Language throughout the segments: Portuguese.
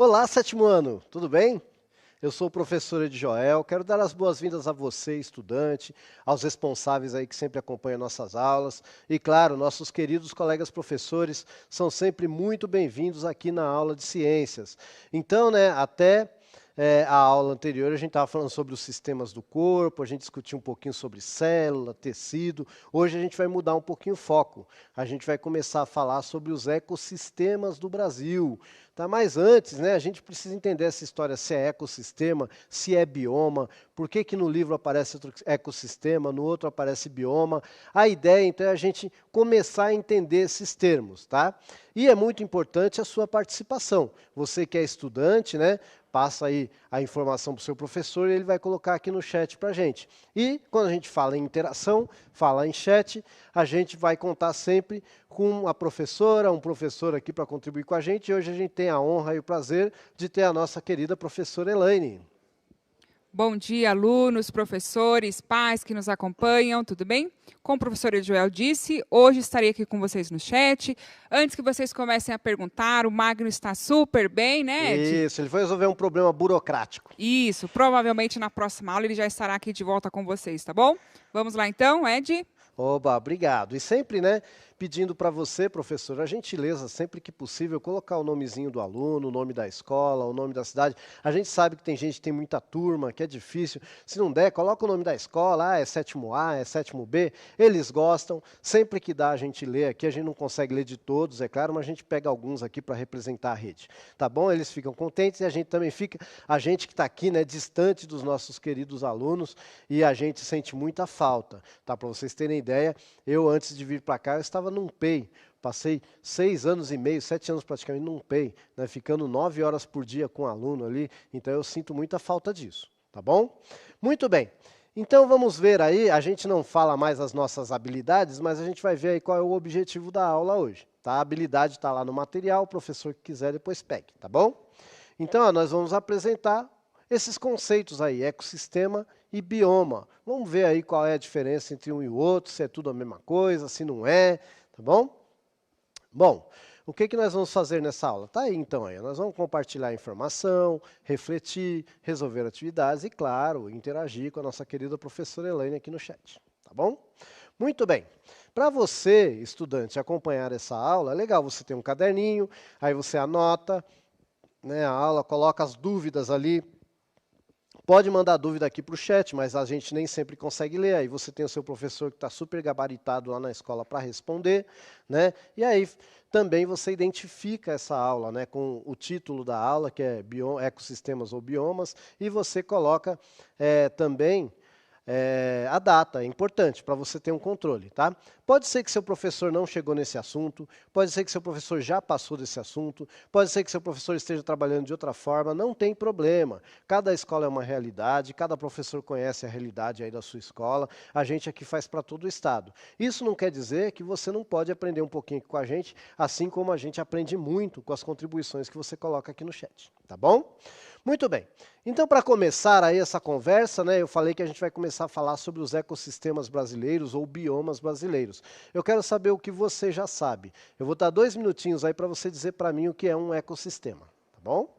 Olá, sétimo ano, tudo bem? Eu sou o professor Ed Joel, quero dar as boas-vindas a você, estudante, aos responsáveis aí que sempre acompanham nossas aulas e, claro, nossos queridos colegas professores são sempre muito bem-vindos aqui na aula de ciências. Então, até a aula anterior a gente estava falando sobre os sistemas do corpo, a gente discutiu um pouquinho sobre célula, tecido. Hoje a gente vai mudar um pouquinho o foco. A gente vai começar a falar sobre os ecossistemas do Brasil. Tá? Mas antes, a gente precisa entender essa história, se é ecossistema, se é bioma, por que no livro aparece outro ecossistema, no outro aparece bioma. A ideia, então, é a gente começar a entender esses termos. Tá? E é muito importante a sua participação. Você que é estudante, passa aí a informação para o seu professor e ele vai colocar aqui no chat para a gente. E quando a gente fala em interação, fala em chat, a gente vai contar sempre com a professora, um professor aqui para contribuir com a gente. E hoje a gente tem a honra e o prazer de ter a nossa querida professora Elaine. Bom dia, alunos, professores, pais que nos acompanham, tudo bem? Como o professor Joel disse, hoje estarei aqui com vocês no chat. Antes que vocês comecem a perguntar, o Magno está super bem, né, Ed? Isso, ele foi resolver um problema burocrático. Isso, provavelmente na próxima aula ele já estará aqui de volta com vocês, tá bom? Vamos lá então, Ed? Oba, obrigado. E sempre, pedindo para você, professor, a gentileza, sempre que possível, colocar o nomezinho do aluno, o nome da escola, o nome da cidade. A gente sabe que tem gente que tem muita turma, que é difícil. Se não der, coloca o nome da escola, é sétimo A, é sétimo B. Eles gostam. Sempre que dá a gente lê aqui, a gente não consegue ler de todos, é claro, mas a gente pega alguns aqui para representar a rede. Tá bom? Eles ficam contentes e a gente também fica, a gente que está aqui, distante dos nossos queridos alunos, e a gente sente muita falta. Tá? Para vocês terem ideia, eu antes de vir para cá, eu estava num PEI, passei 6 anos e meio, 7 anos praticamente num PEI, ficando 9 horas por dia com o aluno ali, então eu sinto muita falta disso, tá bom? Muito bem, então vamos ver aí, a gente não fala mais as nossas habilidades, mas a gente vai ver aí qual é o objetivo da aula hoje, tá? A habilidade está lá no material, o professor que quiser depois pegue, tá bom? Então, nós vamos apresentar esses conceitos aí, ecossistema e bioma. Vamos ver aí qual é a diferença entre um e o outro, se é tudo a mesma coisa, se não é, tá bom? Bom, o que nós vamos fazer nessa aula? Tá aí então, nós vamos compartilhar informação, refletir, resolver atividades e, claro, interagir com a nossa querida professora Elaine aqui no chat, tá bom? Muito bem. Para você, estudante, acompanhar essa aula, é legal você ter um caderninho, aí você anota, a aula, coloca as dúvidas ali. Pode mandar dúvida aqui para o chat, mas a gente nem sempre consegue ler. Aí você tem o seu professor que está super gabaritado lá na escola para responder, E aí também você identifica essa aula, com o título da aula, que é ecossistemas ou biomas, e você coloca também a data, é importante para você ter um controle, tá? Pode ser que seu professor não chegou nesse assunto, pode ser que seu professor já passou desse assunto, pode ser que seu professor esteja trabalhando de outra forma, não tem problema. Cada escola é uma realidade, cada professor conhece a realidade aí da sua escola, a gente aqui faz para todo o estado. Isso não quer dizer que você não pode aprender um pouquinho aqui com a gente, assim como a gente aprende muito com as contribuições que você coloca aqui no chat, tá bom? Muito bem. Então, para começar aí essa conversa, eu falei que a gente vai começar a falar sobre os ecossistemas brasileiros ou biomas brasileiros. Eu quero saber o que você já sabe. Eu vou dar 2 minutinhos aí para você dizer para mim o que é um ecossistema, tá bom?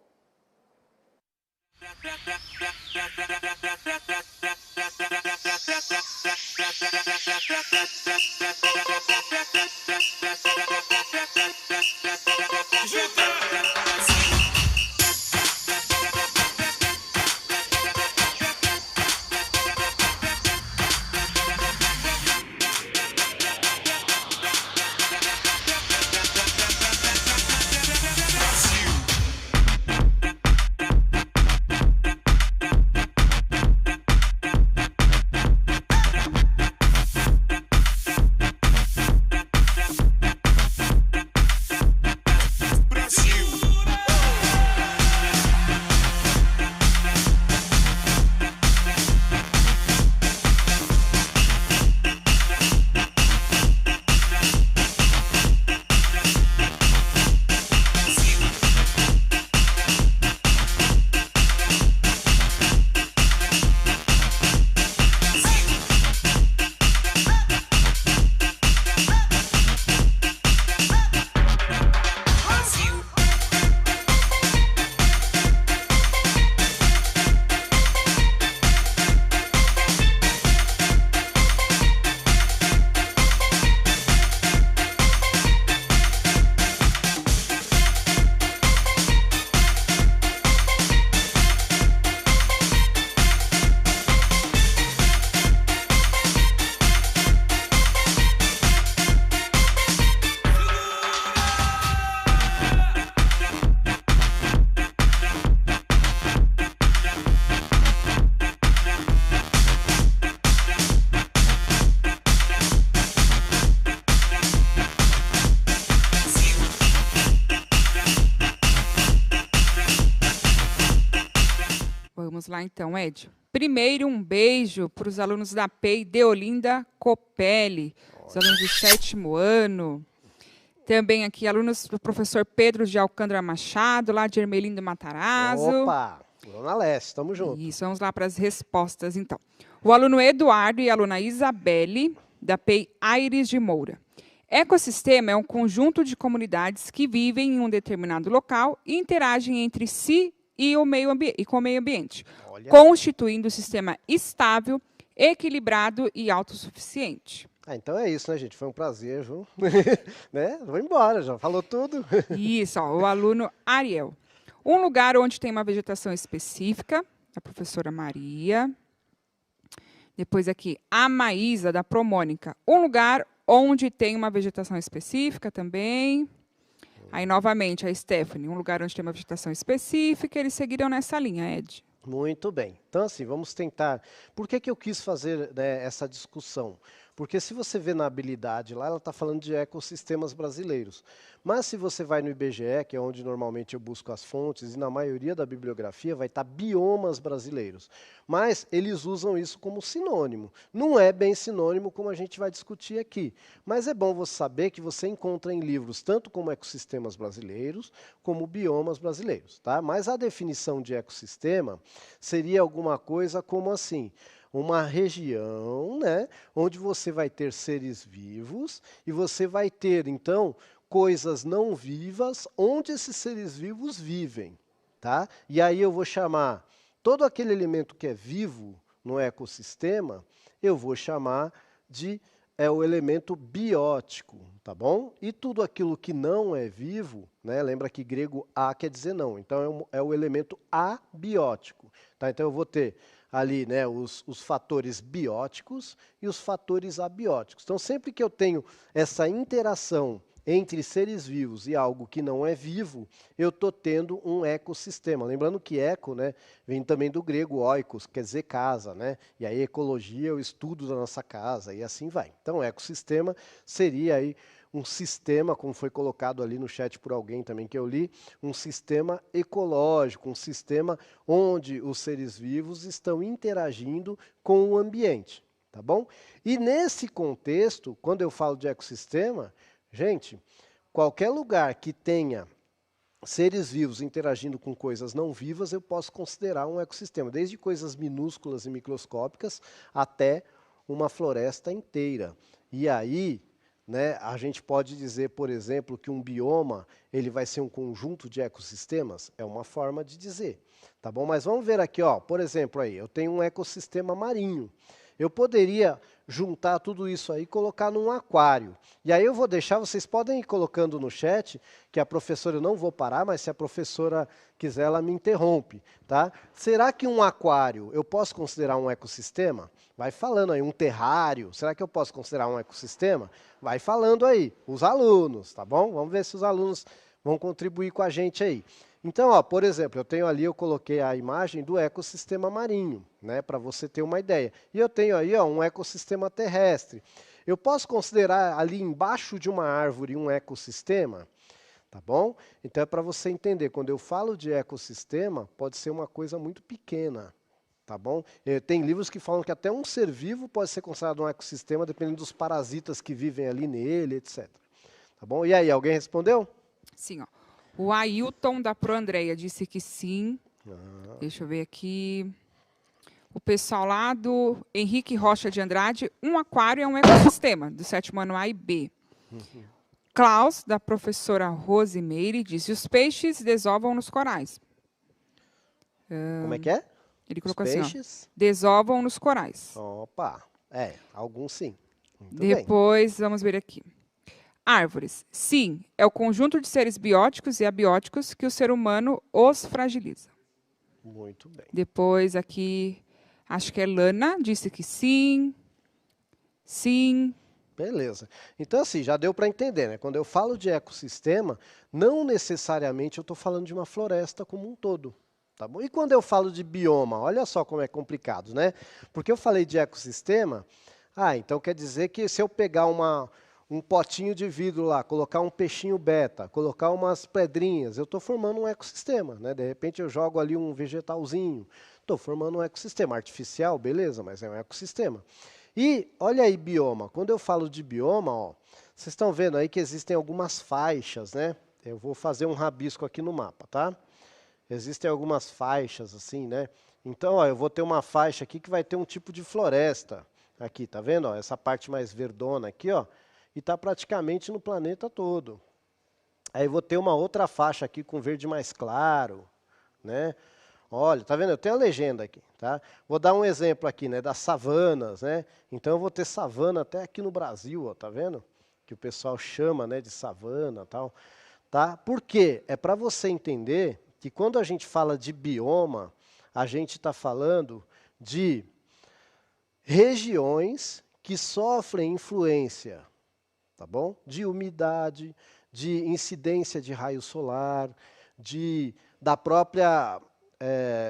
Vamos lá então, Ed. Primeiro, um beijo para os alunos da PEI Deolinda Copelli, os alunos do 7º ano. Também aqui, alunos do professor Pedro de Alcântara Machado, lá de Ermelindo Matarazzo. Opa, Zona Leste, estamos juntos. Isso, vamos lá para as respostas, então. O aluno Eduardo e a aluna Isabelle, da PEI Aires de Moura. Ecossistema é um conjunto de comunidades que vivem em um determinado local e interagem entre si e com o meio ambiente, constituindo um sistema estável, equilibrado e autossuficiente. Então é isso, né, gente? Foi um prazer, viu? Né? Vou embora, já falou tudo. Isso, ó, o aluno Ariel. Um lugar onde tem uma vegetação específica, a professora Maria. Depois aqui, a Maísa, da Promônica. Um lugar onde tem uma vegetação específica também. Aí, novamente, a Stephanie. Um lugar onde tem uma vegetação específica. Eles seguiram nessa linha, Ed. Muito bem. Então, assim, vamos tentar. Por que eu quis fazer, né, essa discussão? Porque se você vê na habilidade lá, ela está falando de ecossistemas brasileiros. Mas se você vai no IBGE, que é onde normalmente eu busco as fontes, e na maioria da bibliografia vai estar biomas brasileiros. Mas eles usam isso como sinônimo. Não é bem sinônimo como a gente vai discutir aqui. Mas é bom você saber que você encontra em livros tanto como ecossistemas brasileiros, como biomas brasileiros. Tá? Mas a definição de ecossistema seria alguma coisa como assim: uma região, né, onde você vai ter seres vivos e você vai ter, então, coisas não vivas onde esses seres vivos vivem. Tá? E aí eu vou chamar todo aquele elemento que é vivo no ecossistema, eu vou chamar de o elemento biótico, tá bom? E tudo aquilo que não é vivo, né, lembra que grego a quer dizer não, então é o elemento abiótico. Tá? Então eu vou ter ali, né, os fatores bióticos e os fatores abióticos. Então, sempre que eu tenho essa interação entre seres vivos e algo que não é vivo, eu estou tendo um ecossistema. Lembrando que eco, né, vem também do grego oikos, quer dizer casa, né? E aí ecologia é o estudo da nossa casa, e assim vai. Então, ecossistema seria aí um sistema, como foi colocado ali no chat por alguém também que eu li, um sistema ecológico, um sistema onde os seres vivos estão interagindo com o ambiente, tá bom? E nesse contexto, quando eu falo de ecossistema, gente, qualquer lugar que tenha seres vivos interagindo com coisas não vivas, eu posso considerar um ecossistema, desde coisas minúsculas e microscópicas até uma floresta inteira. E aí, né, a gente pode dizer, por exemplo, que um bioma ele vai ser um conjunto de ecossistemas? É uma forma de dizer, tá bom? Mas vamos ver aqui, ó, por exemplo, aí, eu tenho um ecossistema marinho. Eu poderia juntar tudo isso aí e colocar num aquário. E aí eu vou deixar, vocês podem ir colocando no chat, que a professora, eu não vou parar, mas se a professora quiser, ela me interrompe. Tá? Será que um aquário eu posso considerar um ecossistema? Vai falando aí, um terrário, será que eu posso considerar um ecossistema? Vai falando aí, os alunos, tá bom? Vamos ver se os alunos vão contribuir com a gente aí. Então, ó, por exemplo, eu tenho ali, eu coloquei a imagem do ecossistema marinho, né, para você ter uma ideia. E eu tenho aí, ó, um ecossistema terrestre. Eu posso considerar ali embaixo de uma árvore um ecossistema? Tá bom? Então é para você entender, quando eu falo de ecossistema, pode ser uma coisa muito pequena. Tá bom? Tem livros que falam que até um ser vivo pode ser considerado um ecossistema, dependendo dos parasitas que vivem ali nele, etc. Tá bom? E aí, alguém respondeu? Sim, ó. O Ailton da Pro Andréia disse que sim. Deixa eu ver aqui. O pessoal lá do Henrique Rocha de Andrade, um aquário é um ecossistema, do 7º ano A e B. Klaus, da professora Rosimeire, disse: os peixes desovam nos corais. Como é que é? Ele colocou Os assim, peixes? ó, desovam nos corais. Opa, alguns sim. Muito Depois, vamos ver aqui. Árvores. Sim, é o conjunto de seres bióticos e abióticos que o ser humano os fragiliza. Muito bem. Depois aqui, acho que é Lana, disse que sim. Sim. Beleza. Então, assim, já deu para entender, né? Quando eu falo de ecossistema, não necessariamente eu estou falando de uma floresta como um todo. Tá bom? E quando eu falo de bioma, olha só como é complicado, né? Porque eu falei de ecossistema, então quer dizer que se eu pegar um potinho de vidro lá, colocar um peixinho beta, colocar umas pedrinhas, eu estou formando um ecossistema, né? De repente eu jogo ali um vegetalzinho, estou formando um ecossistema artificial, beleza, mas é um ecossistema. E olha aí bioma, quando eu falo de bioma, ó, vocês estão vendo aí que existem algumas faixas, né? Eu vou fazer um rabisco aqui no mapa, tá? Existem algumas faixas assim, né? Então, ó, eu vou ter uma faixa aqui que vai ter um tipo de floresta. Aqui, tá vendo? Ó, essa parte mais verdona aqui, ó, e está praticamente no planeta todo. Aí eu vou ter uma outra faixa aqui com verde mais claro, né? Olha, tá vendo? Eu tenho a legenda aqui, tá? Vou dar um exemplo aqui, né, das savanas, né? Então eu vou ter savana até aqui no Brasil, ó, tá vendo? Que o pessoal chama, né, de savana, tal, tá? Por quê? É para você entender que quando a gente fala de bioma, a gente está falando de regiões que sofrem influência, tá bom? De umidade, de incidência de raio solar, da própria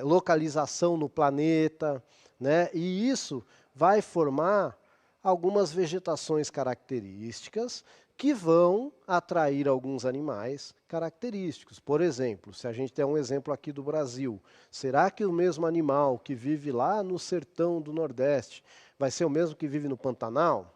localização no planeta, né? E isso vai formar algumas vegetações características que vão atrair alguns animais característicos. Por exemplo, se a gente tem um exemplo aqui do Brasil, será que o mesmo animal que vive lá no sertão do Nordeste vai ser o mesmo que vive no Pantanal?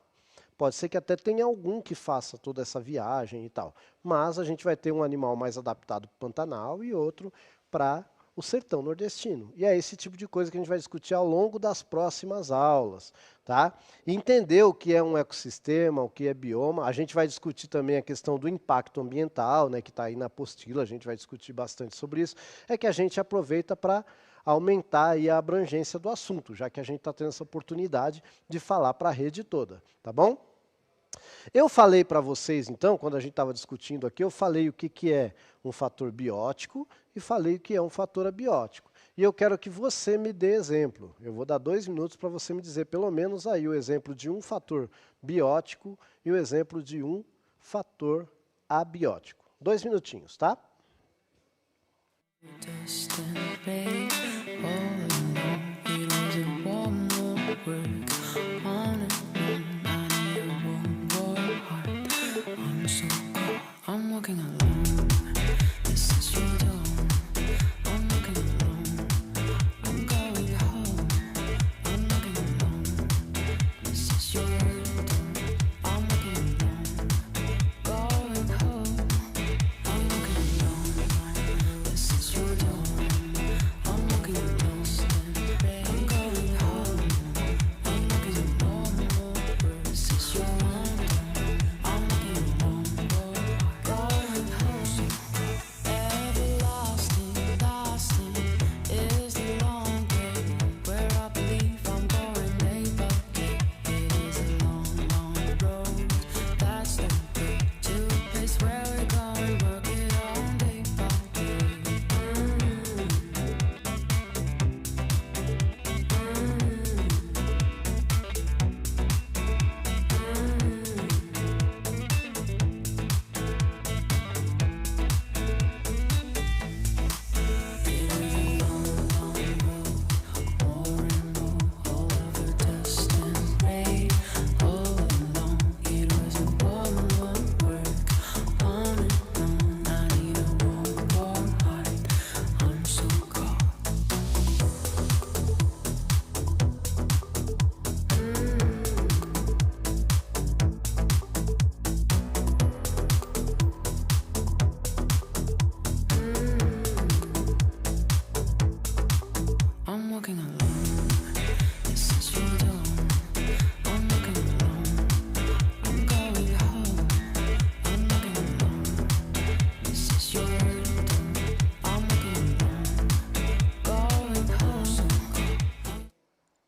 Pode ser que até tenha algum que faça toda essa viagem e tal, mas a gente vai ter um animal mais adaptado para o Pantanal e outro para o sertão nordestino. E é esse tipo de coisa que a gente vai discutir ao longo das próximas aulas, tá? Entender o que é um ecossistema, o que é bioma. A gente vai discutir também a questão do impacto ambiental, né, que está aí na apostila, a gente vai discutir bastante sobre isso. É que a gente aproveita para aumentar aí a abrangência do assunto, já que a gente está tendo essa oportunidade de falar para a rede toda, tá bom? Eu falei para vocês, então, quando a gente estava discutindo aqui, eu falei o que é um fator biótico e falei o que é um fator abiótico. E eu quero que você me dê exemplo. Eu vou dar 2 minutos para você me dizer, pelo menos aí, o exemplo de um fator biótico e o exemplo de um fator abiótico. 2 minutinhos, tá?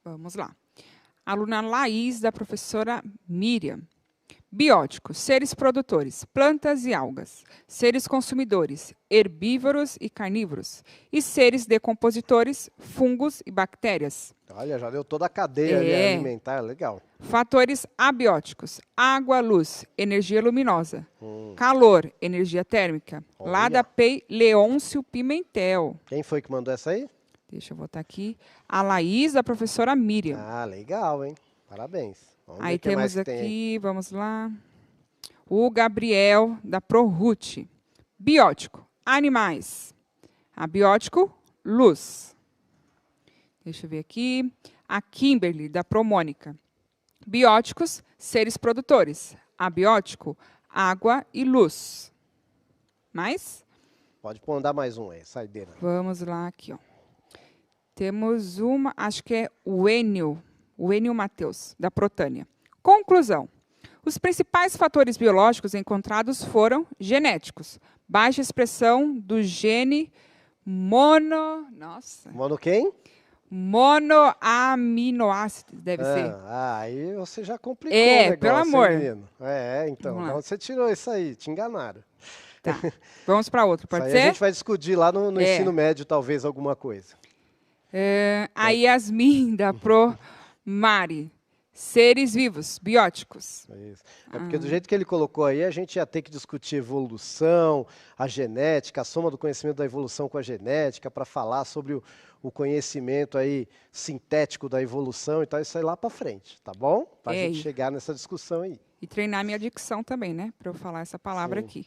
Vamos lá. Aluna Laís, da professora Miriam. Bióticos, seres produtores, plantas e algas. Seres consumidores, herbívoros e carnívoros. E seres decompositores, fungos e bactérias. Olha, já deu toda a cadeia alimentar, legal. Fatores abióticos, água, luz, energia luminosa. Calor, energia térmica. Olha. Lada Pei, Leôncio Pimentel. Quem foi que mandou essa aí? Deixa eu botar aqui. A Laís, da professora Miriam. Ah, legal, hein? Parabéns. Vamos Aí ver o que mais temos que tem aí. aqui, vamos lá. O Gabriel, da ProRute. Biótico, animais. Abiótico, luz. Deixa eu ver aqui. A Kimberly, da Promônica. Bióticos, seres produtores. Abiótico, água e luz. Mais? Pode mandar mais um aí, saideira. Vamos lá aqui, ó. Temos uma, acho que é o Enio Matheus, da Protânia. Conclusão. Os principais fatores biológicos encontrados foram genéticos. Baixa expressão do gene Mono quem? monoaminoácidos, deve ser. Aí você já complicou o negócio, pelo amor. menino. Então, Vamos lá. onde você tirou isso aí? Te enganaram. Tá. Vamos para outro, pode Isso aí ser? a gente vai discutir lá no ensino médio, talvez, alguma coisa. A Yasmin, da Promari. Seres vivos, bióticos. Isso. Porque do jeito que ele colocou aí, a gente ia ter que discutir evolução, a genética, a soma do conhecimento da evolução com a genética, para falar sobre o conhecimento aí sintético da evolução e tal, isso aí lá para frente, tá bom? Para a gente chegar nessa discussão aí. E treinar minha dicção também, né? Para eu falar essa palavra Sim. aqui.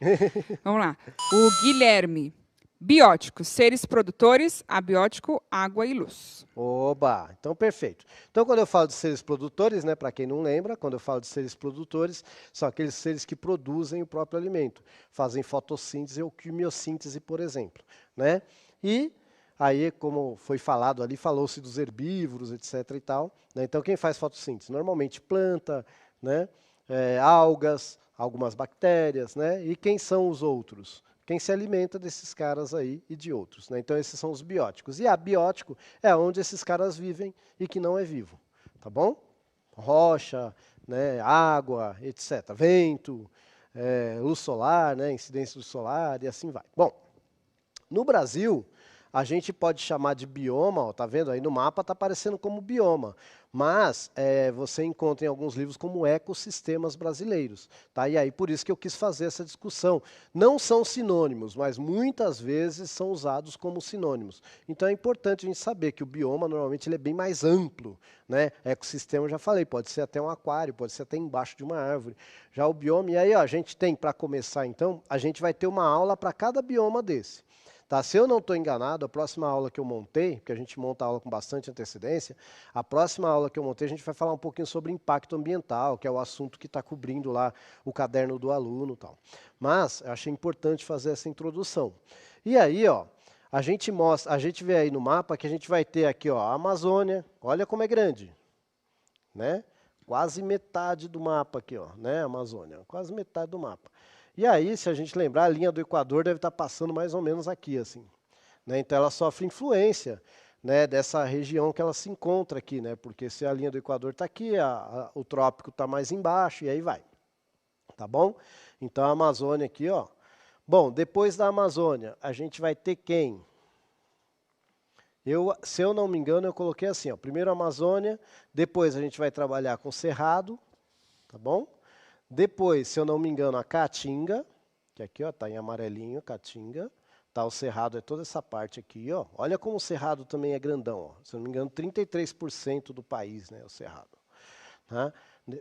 Vamos lá. O Guilherme. Bióticos, seres produtores, abiótico, água e luz. Oba, então perfeito. Então quando eu falo de seres produtores, né, para quem não lembra, quando eu falo de seres produtores, são aqueles seres que produzem o próprio alimento, fazem fotossíntese ou quimiossíntese, por exemplo, né? E aí, como foi falado ali, falou-se dos herbívoros, etc e tal, né? Então quem faz fotossíntese? Normalmente planta, né, algas, algumas bactérias, né? E quem são os outros? Quem se alimenta desses caras aí e de outros, né? Então esses são os bióticos. E abiótico é onde esses caras vivem e que não é vivo, tá bom? Rocha, né, água, etc. Vento, luz solar, né, incidência do solar e assim vai. Bom, no Brasil, a gente pode chamar de bioma, ó, tá vendo? Aí no mapa está aparecendo como bioma, mas você encontra em alguns livros como ecossistemas brasileiros, tá? E aí por isso que eu quis fazer essa discussão. Não são sinônimos, mas muitas vezes são usados como sinônimos. Então é importante a gente saber que o bioma normalmente ele é bem mais amplo, né? Ecossistema eu já falei, pode ser até um aquário, pode ser até embaixo de uma árvore. Já o bioma, e aí ó, a gente tem, para começar então, a gente vai ter uma aula para cada bioma desse. Tá, se eu não estou enganado, a próxima aula que eu montei, porque a gente monta a aula com bastante antecedência, a próxima aula que eu montei a gente vai falar um pouquinho sobre impacto ambiental, que é o assunto que está cobrindo lá o caderno do aluno e tal. Mas eu achei importante fazer essa introdução. E aí, ó, a gente vê aí no mapa que a gente vai ter aqui, ó, a Amazônia, olha como é grande, né? Quase metade do mapa aqui, ó, né, Amazônia, quase metade do mapa. E aí, se a gente lembrar, a linha do Equador deve estar passando mais ou menos aqui, assim, né? Então ela sofre influência, né, dessa região que ela se encontra aqui, né? Porque se a linha do Equador está aqui, o trópico está mais embaixo e aí vai, tá bom? Então a Amazônia aqui, ó. Bom, depois da Amazônia, a gente vai ter quem? Se eu não me engano, eu coloquei assim, ó, primeiro a Amazônia, depois a gente vai trabalhar com Cerrado, tá bom? Depois, se eu não me engano, a Caatinga, que aqui está em amarelinho, Caatinga. Tá, o Cerrado é toda essa parte aqui, ó. Olha como o Cerrado também é grandão, ó. Se eu não me engano, 33% do país, né, o Cerrado. Tá?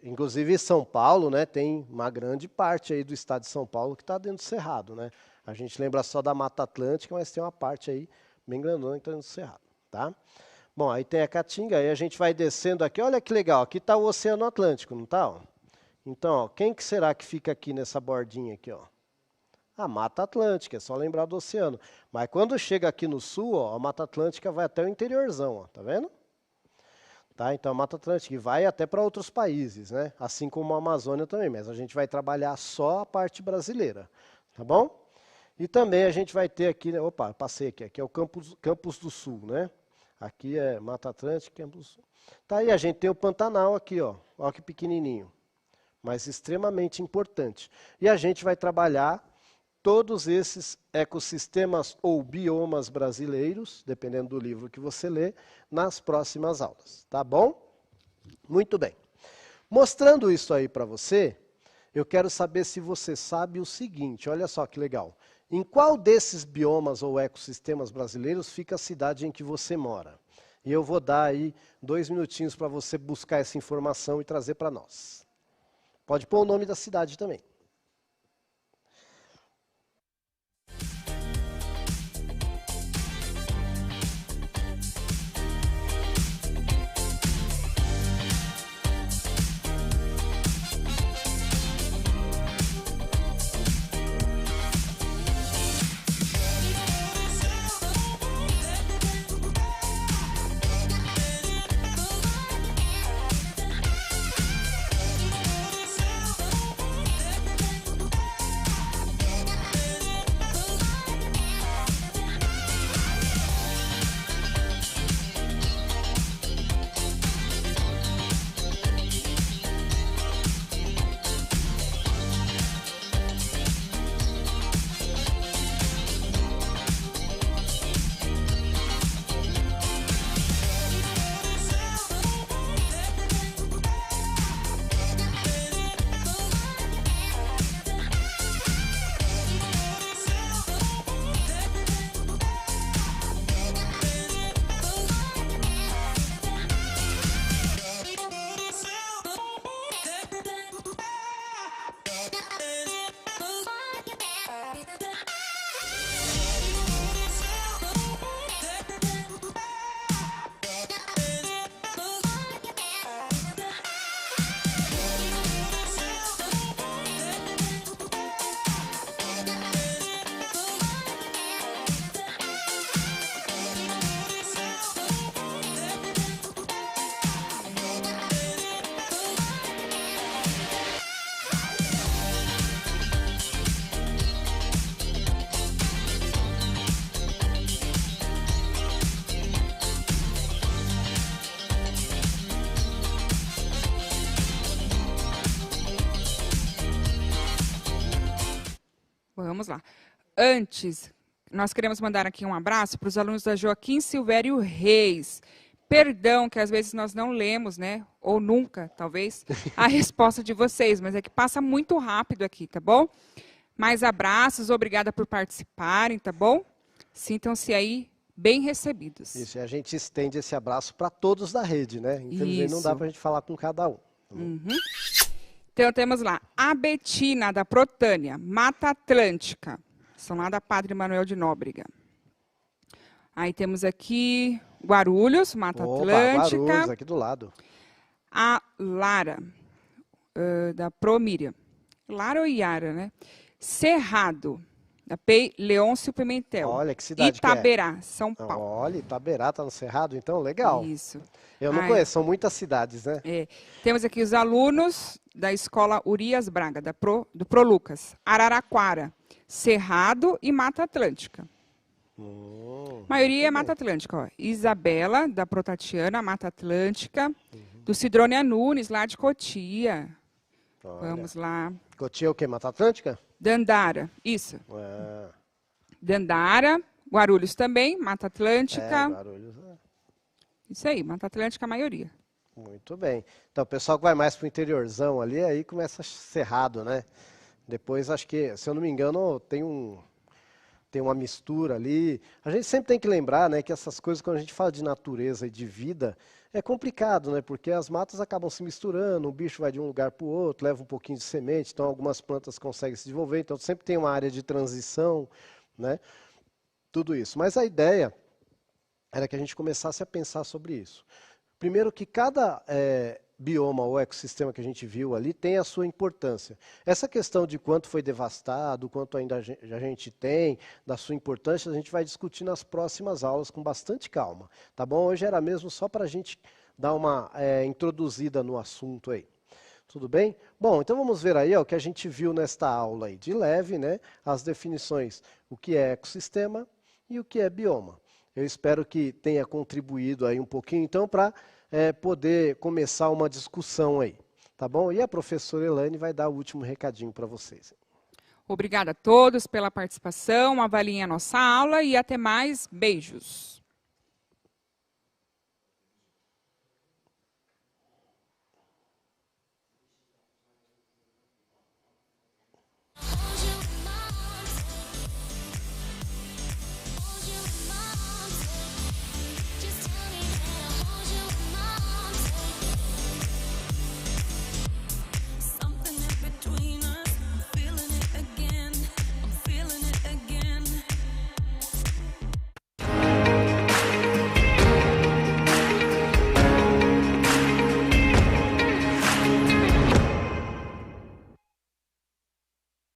Inclusive São Paulo, né, tem uma grande parte aí do estado de São Paulo que está dentro do Cerrado, né? A gente lembra só da Mata Atlântica, mas tem uma parte aí bem grandona que está dentro do Cerrado, tá? Bom, aí tem a Caatinga, aí a gente vai descendo aqui, olha que legal, aqui está o Oceano Atlântico, não está? Ó? Então, ó, quem que será que fica aqui nessa bordinha aqui, ó? A Mata Atlântica, é só lembrar do oceano. Mas quando chega aqui no sul, ó, a Mata Atlântica vai até o interiorzão, ó, tá vendo? Tá, então a Mata Atlântica vai até para outros países, né? Assim como a Amazônia também, mas a gente vai trabalhar só a parte brasileira, tá bom? E também a gente vai ter aqui, opa, passei aqui é o Campos do Sul, né? Aqui é Mata Atlântica, Campos do Sul. Tá, e a gente tem o Pantanal aqui, ó que pequenininho. Mas extremamente importante. E a gente vai trabalhar todos esses ecossistemas ou biomas brasileiros, dependendo do livro que você lê, nas próximas aulas, tá bom? Muito bem. Mostrando isso aí para você, eu quero saber se você sabe o seguinte, olha só que legal. Em qual desses biomas ou ecossistemas brasileiros fica a cidade em que você mora? E eu vou dar aí 2 minutinhos para você buscar essa informação e trazer para nós. Pode pôr o nome da cidade também. vamos lá. Antes, nós queremos mandar aqui um abraço para os alunos da Joaquim Silvério Reis. Perdão que às vezes nós não lemos, né? Ou nunca, talvez, a resposta de vocês, mas é que passa muito rápido aqui, tá bom? Mais abraços, obrigada por participarem, tá bom? Sintam-se aí bem recebidos. Isso, e a gente estende esse abraço para todos da rede, né? Infelizmente não dá para a gente falar com cada um. Uhum. Então temos lá, a Betina da Protânia, Mata Atlântica. São lá da Padre Manuel de Nóbrega. Aí temos aqui Guarulhos, Mata Atlântica. Guarulhos, aqui do lado. A Lara, da Promíria. Lara ou Iara, né? Cerrado, da PEI Leôncio Pimentel. Olha, que cidade Itaberá, que é? São Paulo. Olha, Itaberá tá no Cerrado, então, legal. Isso. Eu não conheço, são muitas cidades, né? É. Temos aqui os alunos da Escola Urias Braga, do Prolucas. Araraquara, Cerrado e Mata Atlântica. A maioria é Mata Atlântica. Ó. Isabela, da Protatiana, Mata Atlântica. Do Cidrônia Nunes, lá de Cotia. Olha. Vamos lá. Cotia é o quê? Mata Atlântica? Dandara, isso. Dandara, Guarulhos também, Mata Atlântica. Guarulhos. Isso aí, Mata Atlântica a maioria. Muito bem. Então, o pessoal que vai mais para o interiorzão ali, aí começa Cerrado, né? Depois, acho que, se eu não me engano, tem uma mistura ali. A gente sempre tem que lembrar, né, que essas coisas, quando a gente fala de natureza e de vida, é complicado, né? Porque as matas acabam se misturando, o bicho vai de um lugar para o outro, leva um pouquinho de semente, então algumas plantas conseguem se desenvolver, então sempre tem uma área de transição, né? Tudo isso. Mas a ideia era que a gente começasse a pensar sobre isso. Primeiro que cada bioma ou ecossistema que a gente viu ali tem a sua importância. Essa questão de quanto foi devastado, quanto ainda a gente tem, da sua importância, a gente vai discutir nas próximas aulas com bastante calma, tá bom? Hoje era mesmo só para a gente dar uma introduzida no assunto aí. Tudo bem? Bom, então vamos ver aí ó, o que a gente viu nesta aula aí, de leve, né? As definições, o que é ecossistema e o que é bioma. Eu espero que tenha contribuído aí um pouquinho, então, para poder começar uma discussão aí, tá bom? E a professora Elaine vai dar o último recadinho para vocês. Obrigada a todos pela participação, avaliem a nossa aula e até mais. Beijos.